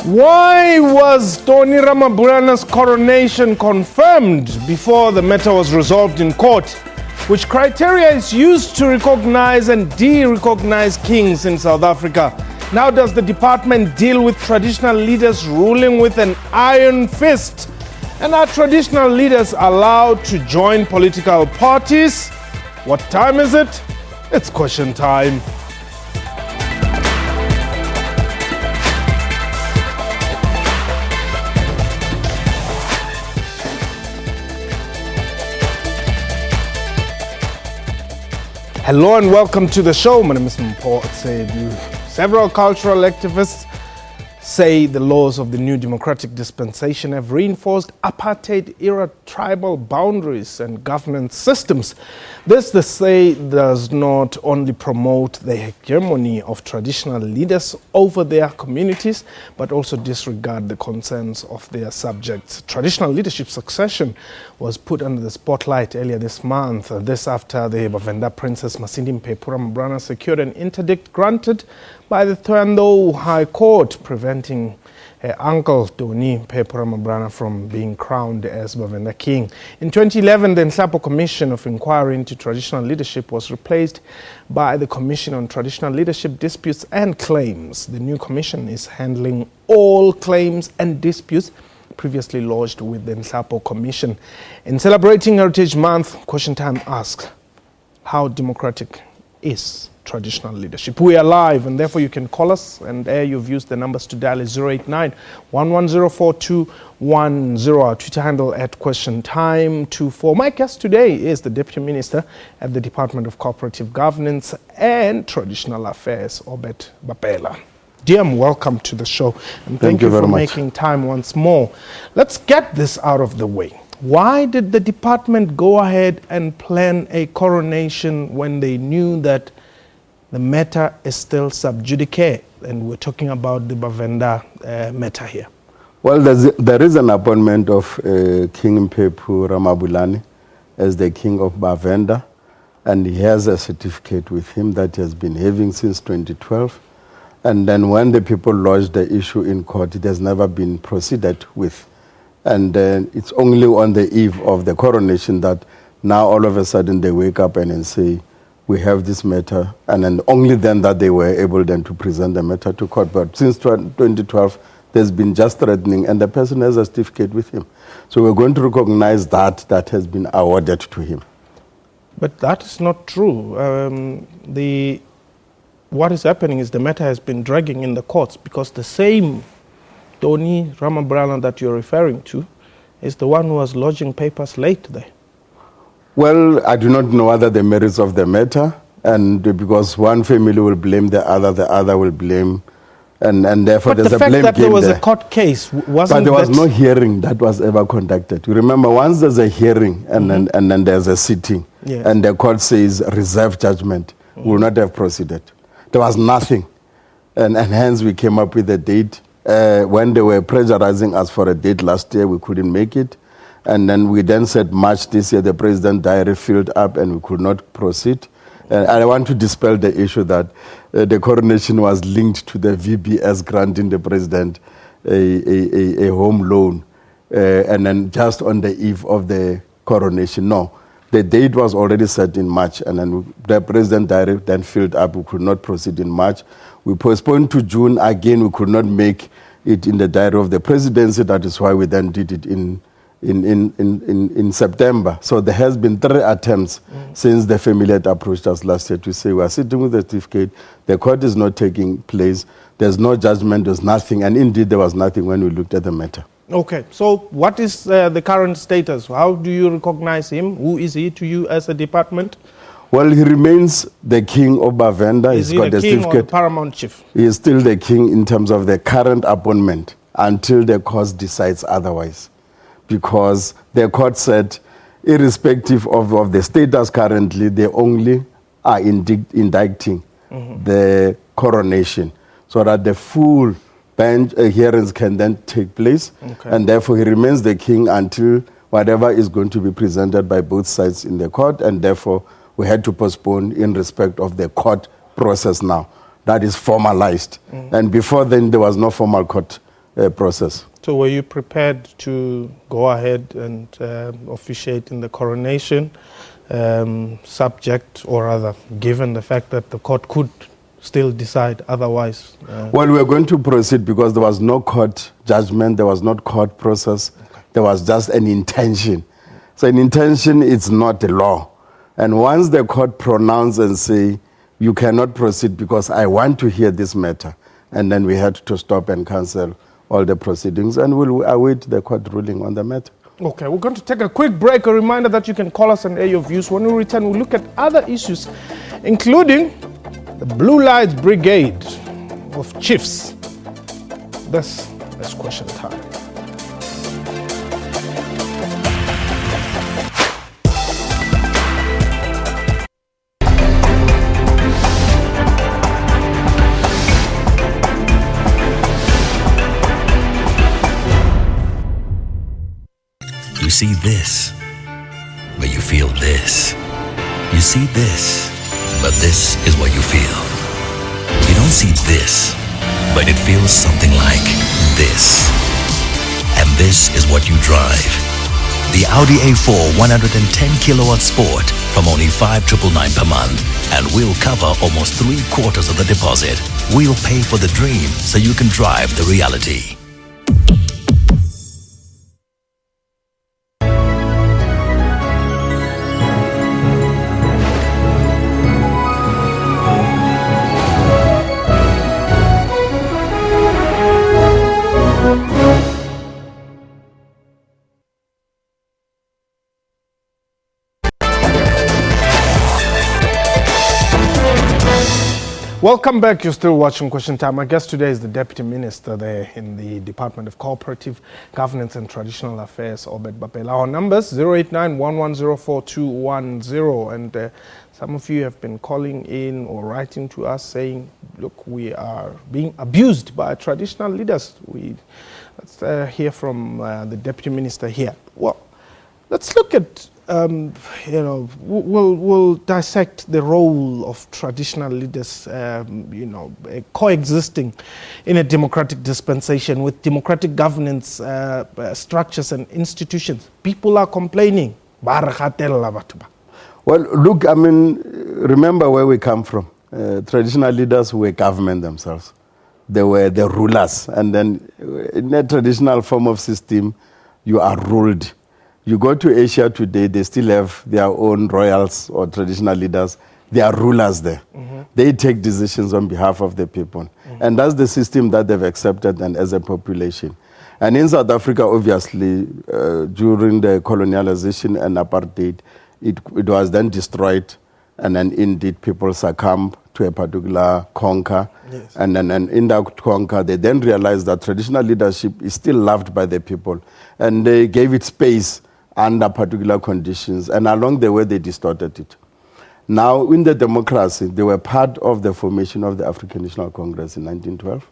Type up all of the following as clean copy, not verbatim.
Why was Toni Ramabulana's coronation confirmed before the matter was resolved in court? Which criteria is used to recognize and de-recognize kings in South Africa? Now does the department deal with traditional leaders ruling with an iron fist? And are traditional leaders allowed to join political parties? What time is it? It's question time. Hello and welcome to the show. My name is Nhlapo. Several cultural activists say the laws of the new democratic dispensation have reinforced apartheid-era tribal boundaries and governance systems. This, they say, does not only promote the hegemony of traditional leaders over their communities, but also disregard the concerns of their subjects. Traditional leadership succession was put under the spotlight earlier this month. This after the Vavhenda Princess Masindi Mphephu Ramabulana secured an interdict granted by the Thohoyandou High Court, preventing her uncle Toni Mphephu Ramabulana from being crowned as Vavhenda King. In 2011, the Nhlapo Commission of Inquiry into Traditional Leadership was replaced by the Commission on Traditional Leadership Disputes and Claims. The new commission is handling all claims and disputes previously lodged with the Nhlapo Commission. In celebrating Heritage Month, Question Time asks, how democratic is traditional leadership? We are live, and therefore you can call us, and you've used the numbers to dial 089-1104210. Our Twitter handle at Question Time 24. My guest today is the Deputy Minister at the Department of Cooperative Governance and Traditional Affairs, Obed Bapela. DM, welcome to the show, and thank you for making time once more. Let's get this out of the way. Why did the department go ahead and plan a coronation when they knew that the matter is still sub judice, and we're talking about the Vavhenda matter here? Well, there is an appointment of King Mphephu Ramabulana as the King of Vavhenda, and he has a certificate with him that he has been having since 2012. And then when the people lodged the issue in court, it has never been proceeded with. And it's only on the eve of the coronation that now all of a sudden they wake up and then say, we have this matter, and then only then that they were able then to present the matter to court. But since 2012, there's been just threatening, and the person has a certificate with him. So we're going to recognize that has been awarded to him. But that is not true. What is happening is the matter has been dragging in the courts because the same Toni Ramabulana that you're referring to is the one who was lodging papers late there. Well, I do not know other the merits of the matter, and because one family will blame the other will blame, and therefore but there's a blame game there. But the fact that there was a court case wasn't. But there was no hearing that was ever conducted. You remember, once there's a hearing and then there's a sitting, yes, and the court says reserve judgment, we will not have proceeded. There was nothing, and hence we came up with a date. When they were pressurizing us for a date last year, we couldn't make it. And then we said March this year, the president's diary filled up and we could not proceed. And I want to dispel the issue that the coronation was linked to the VBS granting the president a home loan. And then just on the eve of the coronation. No, the date was already set in March, and then the president's diary then filled up. We could not proceed in March. We postponed to June. Again, we could not make it in the diary of the presidency. That is why we then did it in September. So there has been 3 attempts since the family had approached us last year to say we are sitting with the certificate, the court is not taking place, there's no judgment, there's nothing, and indeed there was nothing when we looked at the matter. Okay, so what is the current status? How do you recognize him? Who is he to you as a department? Well, he remains the King of Vavhenda. Is he the king or the paramount chief? He is still the king in terms of the current appointment until the court decides otherwise. Because the court said, irrespective of the status currently, they only are indicting the coronation, so that the full bench hearings can then take place. Okay. And therefore he remains the king until whatever is going to be presented by both sides in the court, and therefore we had to postpone in respect of the court process now. That is formalized. And before then, there was no formal court process. So were you prepared to go ahead and officiate in the coronation, subject, or rather, given the fact that the court could still decide otherwise? Well, we were going to proceed because there was no court judgment, there was not court process, there was just an intention. So an intention is not a law. And once the court pronounce and say, you cannot proceed because I want to hear this matter, and then we had to stop and cancel all the proceedings, and we'll await the court ruling on the matter. Okay, we're going to take a quick break. A reminder that you can call us and air your views. When we return, we'll look at other issues, including the Blue Lights Brigade of Chiefs. This is Question Time. You see this, but you feel this. You see this, but this is what you feel. You don't see this, but it feels something like this. And this is what you drive. The Audi A4 110 kilowatt Sport from only $5,999 per month. And we'll cover almost 3/4 of the deposit. We'll pay for the dream so you can drive the reality. Welcome back. You're still watching Question Time. My guest today is the Deputy Minister there in the Department of Cooperative Governance and Traditional Affairs, Obed Bapela. Our numbers 089-110-4210, and some of you have been calling in or writing to us saying, look, we are being abused by traditional leaders. Let's hear from the Deputy Minister here. Well, let's look at we'll dissect the role of traditional leaders, coexisting in a democratic dispensation with democratic governance structures and institutions. People are complaining. Well, look, remember where we come from. Traditional leaders were government themselves. They were the rulers. And then in a traditional form of system, you are ruled. You go to Asia today, they still have their own royals or traditional leaders. They are rulers there. Mm-hmm. They take decisions on behalf of the people. Mm-hmm. And that's the system that they've accepted and as a population. And in South Africa, obviously, during the colonialization and apartheid, it was then destroyed. And then indeed people succumb to a particular conquer. Yes. And then in that conquer, they then realized that traditional leadership is still loved by the people. And they gave it space under particular conditions, and along the way they distorted it. Now, in the democracy, they were part of the formation of the African National Congress in 1912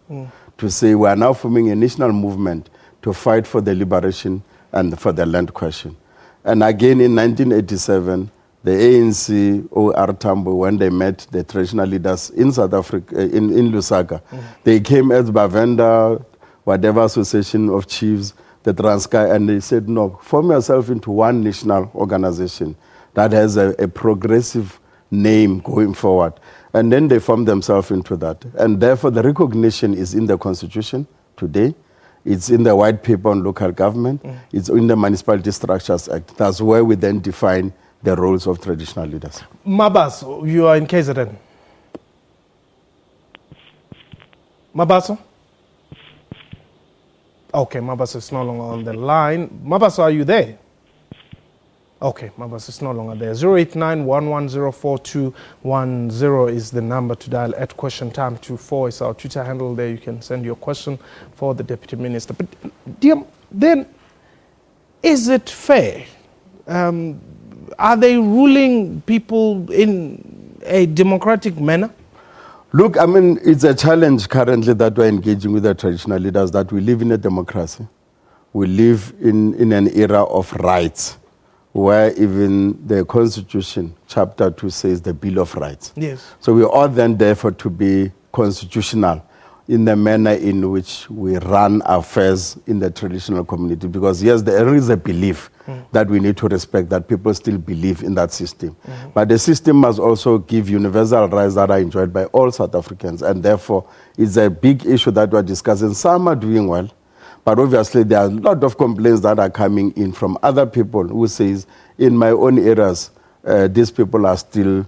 to say we are now forming a national movement to fight for the liberation and for the land question. And again in 1987, the ANC, O.R. Tambo, when they met the traditional leaders in South Africa, in Lusaka, they came as Vavhenda, whatever association of chiefs, the Transkei, and they said, no, form yourself into one national organization that has a progressive name going forward. And then they formed themselves into that. And therefore, the recognition is in the Constitution today. It's in the White Paper on Local Government. It's in the Municipality Structures Act. That's where we then define the roles of traditional leaders. Mabaso, you are in KZN. Mabaso? Okay, Mabaso is no longer on the line. Mabaso, are you there? Okay, Mabaso is no longer there. 089-110-4210 is the number to dial at Question Time. 24 is our Twitter handle there. You can send your question for the Deputy Minister. But then, is it fair? Are they ruling people in a democratic manner? Look, it's a challenge currently that we're engaging with the traditional leaders, that we live in a democracy. We live in an era of rights, where even the Constitution, Chapter 2, says the Bill of Rights. Yes. So we ought then, therefore, to be constitutional in the manner in which we run affairs in the traditional community. Because yes, there is a belief that we need to respect, that people still believe in that system. But the system must also give universal rights that are enjoyed by all South Africans. And therefore, it's a big issue that we're discussing. Some are doing well, but obviously there are a lot of complaints that are coming in from other people who says, in my own areas, these people are still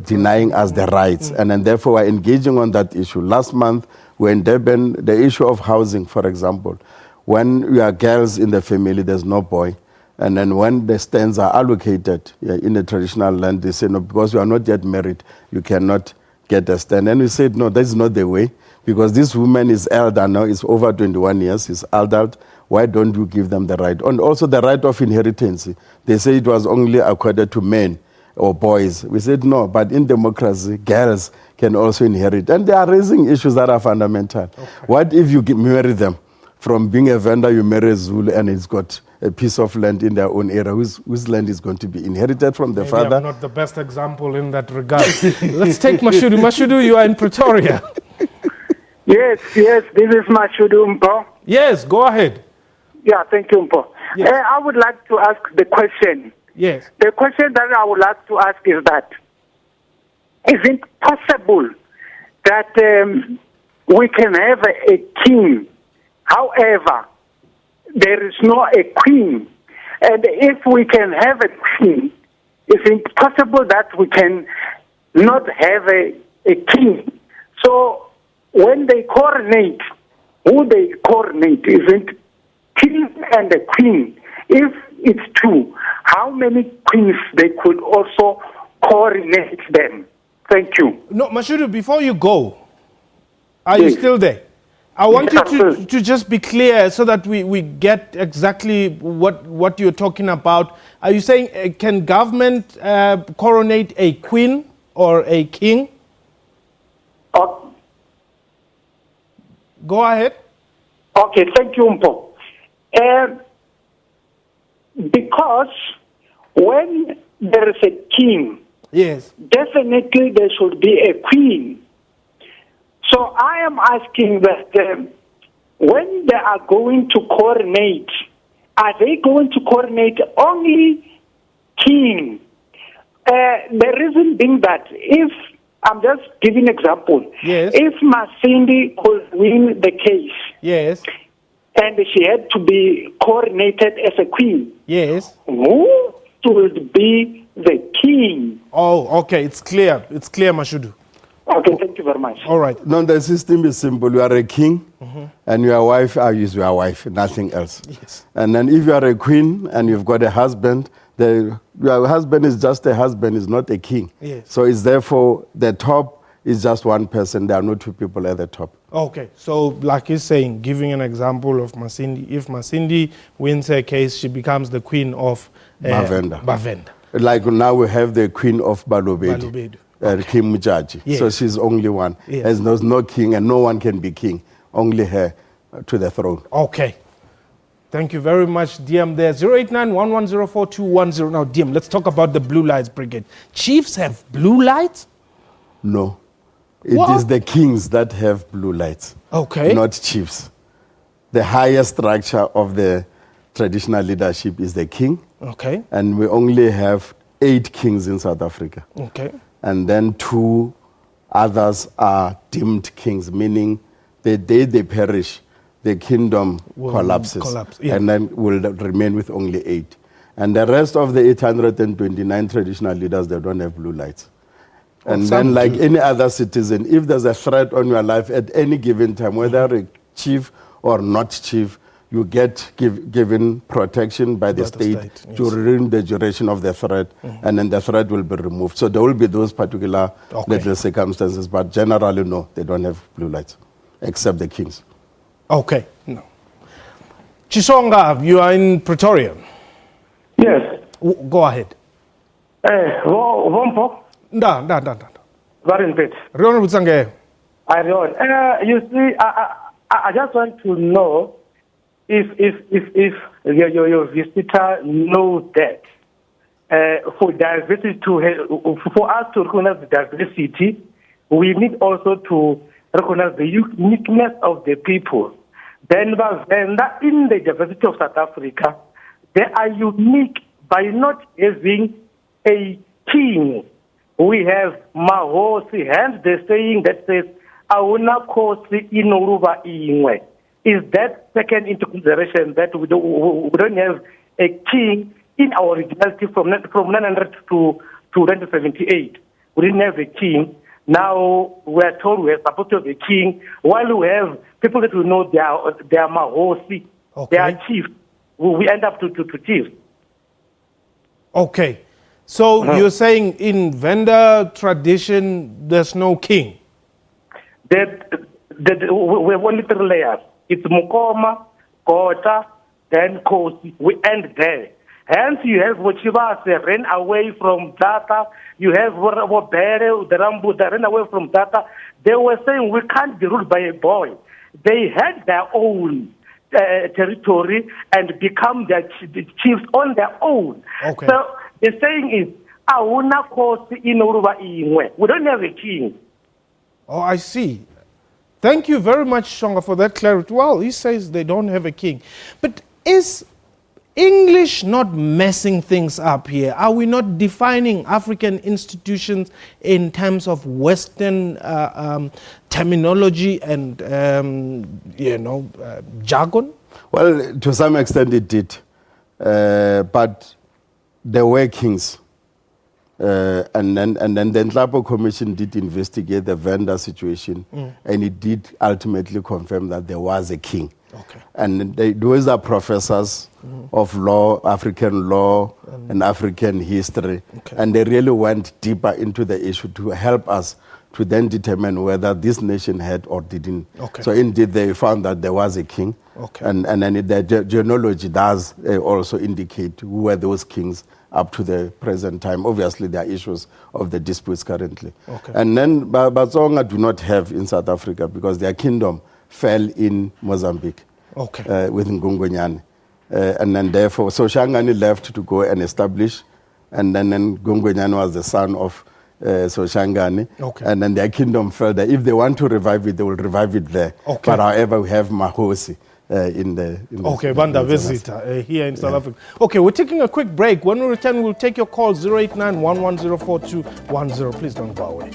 denying us the rights. And then therefore we're engaging on that issue. Last month, when Durban, the issue of housing, for example, when we are girls in the family, there's no boy. And then when the stands are allocated in the traditional land, they say, no, because you are not yet married, you cannot get a stand. And we said, no, that's not the way, because this woman is elder now, is over 21 years, is adult. Why don't you give them the right? And also the right of inheritance. They say it was only accorded to men or boys. We said, no, but in democracy, girls can also inherit. And they are raising issues that are fundamental. Okay. What if you marry them? From being a Venda, you marry a Zulu, and it's got a piece of land in their own area. Whose land is going to be inherited from the father? I'm not the best example in that regard. Let's take Mashudu. Mashudu, you are in Pretoria. Yes, this is Mashudu Mpo. Yes, go ahead. Yeah, thank you, Mpo. Yes. I would like to ask the question. Yes. The question that I would like to ask is that, is it possible that we can have a king, however, there is no a queen? And if we can have a queen, is it possible that we can not have a king? So when they coronate, who they coronate, isn't king and a queen? If it's two, how many queens they could also coronate them? Thank you. No, Mashudu, before you go, are you still there? I want you to just be clear so that we get exactly what you're talking about. Are you saying, can government coronate a queen or a king? Go ahead. Okay, thank you, Mpo. Because when there is a king, yes, definitely there should be a queen. So I am asking that when they are going to coronate, are they going to coronate only king? The reason being that if, I'm just giving an example, yes, if Masindi could win the case, yes, and she had to be coronated as a queen, yes, who should be the king? Oh, okay, it's clear. It's clear, Mashudu. Okay, thank you very much. All right. No, the system is simple. You are a king, and your wife is your wife, nothing else. Yes. And then if you are a queen and you've got a husband, your husband is just a husband, is not a king. Yes. So it's therefore the top is just one person. There are no two people at the top. Okay, so like he's saying, giving an example of Masindi, if Masindi wins her case, she becomes the queen of Vavhenda. Like now we have the queen of Balobedu. King Mujaji. Yes. So she's only one. Yes. There's no king, and no one can be king. Only her to the throne. Okay. Thank you very much, DM there. 089-1104-210. Now, DM, let's talk about the Blue Lights Brigade. Chiefs have blue lights? No. It is the kings that have blue lights. Okay. Not chiefs. The highest structure of the traditional leadership is the king. Okay. And we only have 8 kings in South Africa. Okay. And then 2 others are deemed kings, meaning the day they perish, the kingdom collapses. Yeah. And then will remain with only 8. And the rest of the 829 traditional leaders, they don't have blue lights. And then like any other citizen, if there's a threat on your life at any given time, whether a chief or not chief, you get given protection by the state during the duration of the threat, and then the threat will be removed. So there will be those particular little circumstances, but generally, no, they don't have blue lights, except the kings. Okay. No. Chisonga, you are in Pretoria. Yes. Go ahead. Vompo. Da. Very good. Rion Butsange. You see, I just want to know if your visitor knows that for diversity for us to recognize diversity, we need also to recognize the uniqueness of the people, then Vavhenda, in the diversity of South Africa, they are unique by not having a king. We have Mahosi, hence the saying that says, Auna Kosi Inoruba Ingwe. Is that taken into consideration that we don't have a king in our originality from 900 to 1978? We didn't have a king. Now we are told we are supposed to have a king, while we have people that we know they are Mahosi, they are chiefs. We end up to chiefs. Okay. So you're saying in Venda tradition, there's no king? We have only 3 layers. It's Mukoma, Kota, then Kosi. We end there. Hence, you have Wochibase ran away from Data. You have Wobere, the Rambu, that ran away from Data. They were saying we can't be ruled by a boy. They had their own territory and become their chiefs on their own. Okay. So the saying is, Auna Kosi Inoruba Ingwe. We don't have a king. Oh, I see. Thank you very much, Shonga, for that clarity. Well, he says they don't have a king. But is English not messing things up here? Are we not defining African institutions in terms of Western terminology and, jargon? Well, to some extent it did. But there were kings. And then the Nhlapo Commission did investigate the Venda situation, and it did ultimately confirm that there was a king. Okay. And those are professors of law, African law, and African history. Okay. And they really went deeper into the issue to help us to then determine whether this nation had or didn't. Okay. So indeed, they found that there was a king. Okay. And then the genealogy does also indicate who were those kings up to the present time. Obviously, there are issues of the disputes currently. Okay. And then Batsonga do not have in South Africa because their kingdom fell in Mozambique. Okay. With Ngongonyane. And then therefore, so Shangani left to go and establish, and then Ngongonyane was the son of Shangani. Okay. And then their kingdom fell there. If they want to revive it, they will revive it there. Okay. But however, we have Mahosi in the... Vanda visitor here in South Africa. Okay, we're taking a quick break. When we return, we'll take your call 089-110-4210. Please don't go away.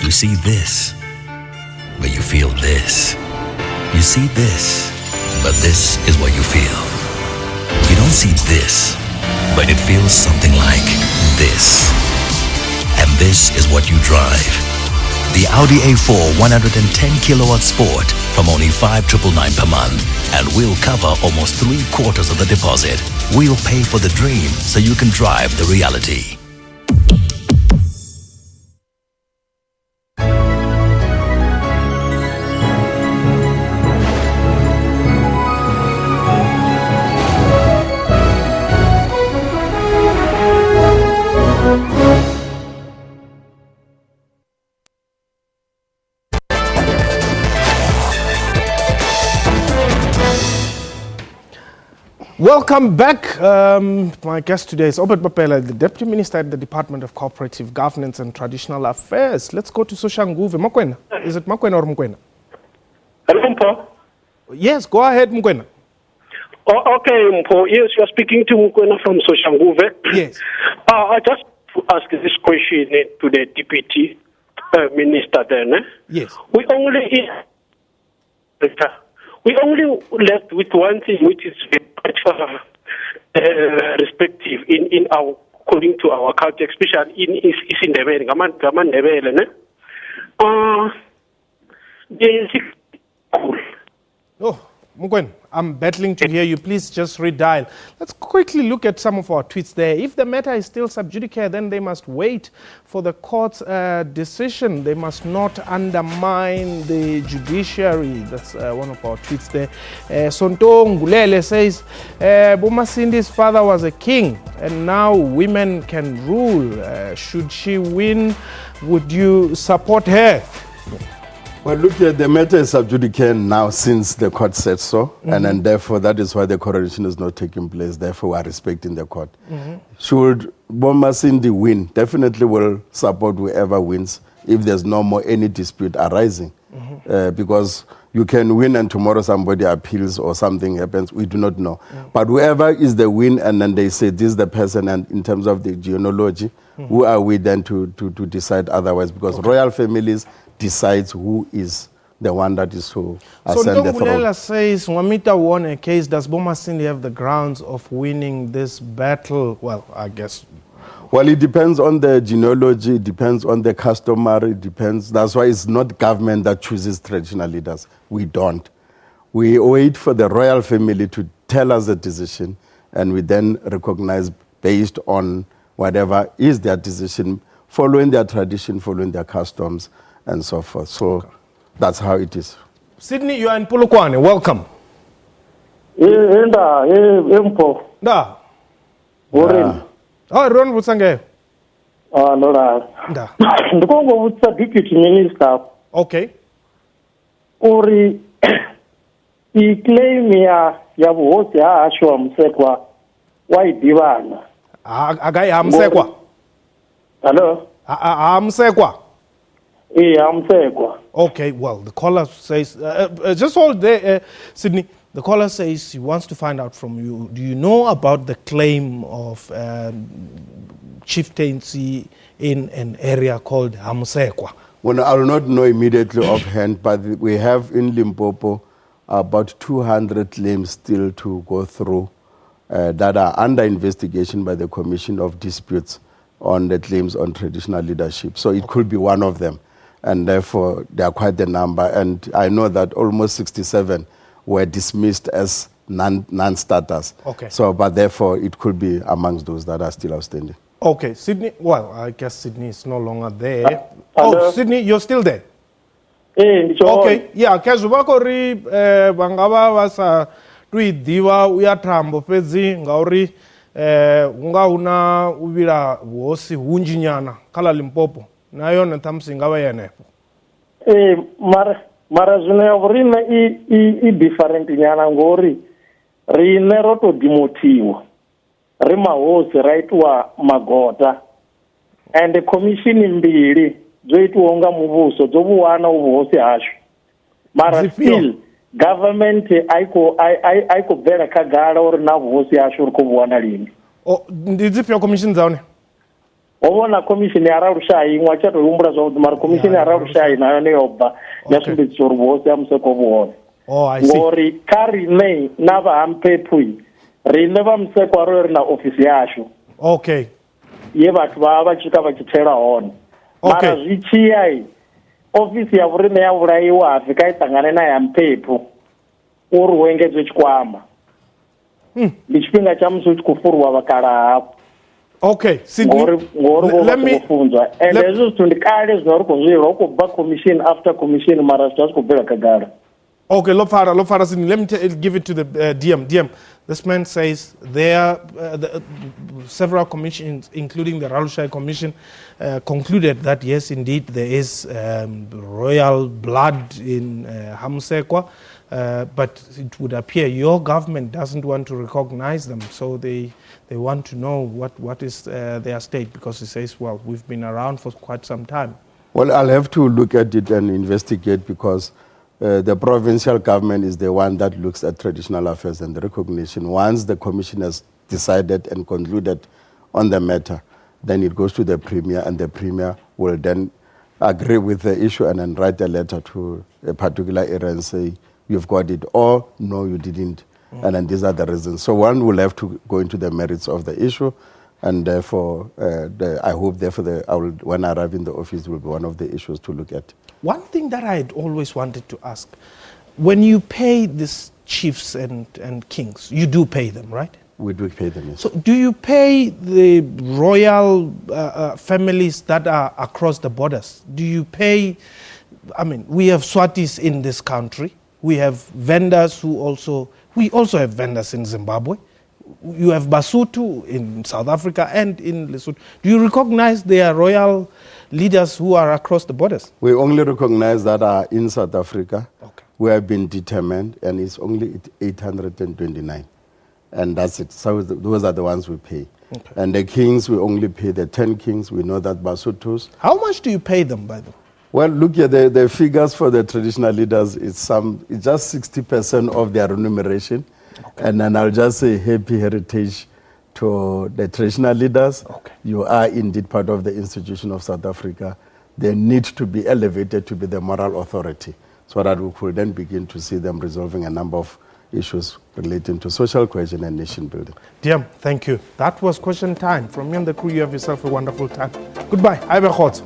You see this, but you feel this. You see this, but this is what you feel. You don't see this, but it feels something like this. And this is what you drive. The Audi A4 110 kilowatt Sport from only 5,999 per month, and we'll cover almost 3/4 of the deposit. We'll pay for the dream so you can drive the reality. Welcome back. My guest today is Obed Bapela, the Deputy Minister at the Department of Cooperative Governance and Traditional Affairs. Let's go to Soshanguve. Mokwena. Is it Mokwena or Mokwena? Hello, Mpo. Yes, go ahead, Mokwena. Oh, okay, Mpo. Yes, you are speaking to Mokwena from Soshanguve. Yes. I just ask this question to the Deputy Minister then. Yes. We only left with one thing, which is respective in our, according to our culture, especially in Ndebele, Ndebele, ne? Oh. Mugwen, I'm battling to hear you. Please just redial. Let's quickly look at some of our tweets there. If the matter is still sub judice, then they must wait for the court's decision. They must not undermine the judiciary. That's one of our tweets there. Sonto Ngulele says, Bomasindi's father was a king, and now women can rule. Should she win, would you support her? Well, look here, the matter is sub judice now since the court said so, and then therefore that is why the coronation is not taking place. Therefore, we are respecting the court. Should Bomasindi win, definitely will support whoever wins if there's no more any dispute arising. Because you can win and tomorrow somebody appeals or something happens, we do not know. But whoever is the win, and then they say this is the person, and in terms of the genealogy, who are we then to decide otherwise? Because royal families decides who is the one that is to ascend the throne. So says, Wamita won a case. Does Bomasindi have the grounds of winning this battle? Well, I guess. Well, it depends on the genealogy, it depends on the customary, it depends. That's why it's not government that chooses traditional leaders. We don't. We wait for the royal family to tell us the decision, and we then recognize based on whatever is their decision, following their tradition, following their customs, and so forth. So that's how it is. Sydney, you are in Polokwane. Welcome. Da. Oh, Ron Busange. Da. Deputy Minister. Okay. Uri claim ya vuhosi ashwa msekwa waidivana. Agai amsekwa. Hello? Amsekwa. Okay, well, the caller says, just hold there, Sydney. The caller says he wants to find out from you. Do you know about the claim of chieftaincy in an area called Hamsekwa? Well, I will not know immediately offhand, but we have in Limpopo about 200 claims still to go through that are under investigation by the Commission of Disputes on the claims on traditional leadership. So it could be one of them. And therefore, they are quite the number. And I know that almost 67 were dismissed as non-starters. Okay. So, but therefore, it could be amongst those that are still outstanding. Okay, Sydney. Well, I guess Sydney is no longer there. Hello? Sydney, you're still there. Okay, yeah. Kezubako ri bangaba wasa tuidiwa uya trambo pezi ngauri unga una ubira wosi hunjinyana kala Limpopo. Nayo ntamsi ngawa yenepo. Mara zwino urina I different nyana ngori rine roto dimotiwa rima hosi raitwa magota and the commission mbili zoitwa nga muvuso zobuwana ubuhosi hasho mara still government aiko bera kagala or na buhosi hasho ko buwana lini ndizipya commission zaone obona commission ya Rushayi ngwachato umbura zo mara commission ya Rushayi nayo ne obba yasumbe sorbo amseko buone I see. Ngori kari nei nava Mphephu rine vamseko ro na office yasho. Okay. Ye bathu ba chika ba chithela hone. Okay. Mara zwichiyai office ya vurime ya vhulaiwa Afrika itangane na ya Mphephu uri wengedzwe chikwama. Ndi chipinga cha musi uchikufurwa vakala hapo. Okay, Sydney. Let me and there's just to the kale zvinori kuzvirwa kubva commission after commission mara zvazikubvira kagara. Okay, Lofara Sydney. Let me give it to the DM. DM. This man says there several commissions, including the Ralushai Commission, concluded that yes, indeed, there is royal blood in Hamsekwa, but it would appear your government doesn't want to recognize them, so they want to know what is their state, because he says, well, we've been around for quite some time. Well, I'll have to look at it and investigate, because the provincial government is the one that looks at traditional affairs and the recognition. Once the commission has decided and concluded on the matter, then it goes to the premier, and the premier will then agree with the issue and then write a letter to a particular area and say, you've got it, or no, you didn't. And then these are the reasons. So one will have to go into the merits of the issue, and therefore, I hope, therefore, when I arrive in the office, will be one of the issues to look at. One thing that I had always wanted to ask, when you pay this chiefs and kings. You do pay them, right? We do pay them, yes. So do you pay the royal families that are across the borders? Do you pay, I mean, we have Swatis in this country. We have Vendas we also have Vendas in Zimbabwe. You have Basotho in South Africa and in Lesotho. Do you recognize their royal leaders who are across the borders? We only recognize that are in South Africa. Okay. We have been determined, and it's only 829. And that's it. So those are the ones we pay. Okay. And the kings, we only pay the 10 kings. We know that Basothos. How much do you pay them, by the way? Well, look at the figures for the traditional leaders. It's just 60% of their remuneration. Okay. And then I'll just say happy heritage to the traditional leaders. Okay. You are indeed part of the institution of South Africa. They need to be elevated to be the moral authority so that we could then begin to see them resolving a number of issues relating to social cohesion and nation building. Diam, thank you. That was question time. From me and the crew, you have yourself a wonderful time. Goodbye. I have a hot.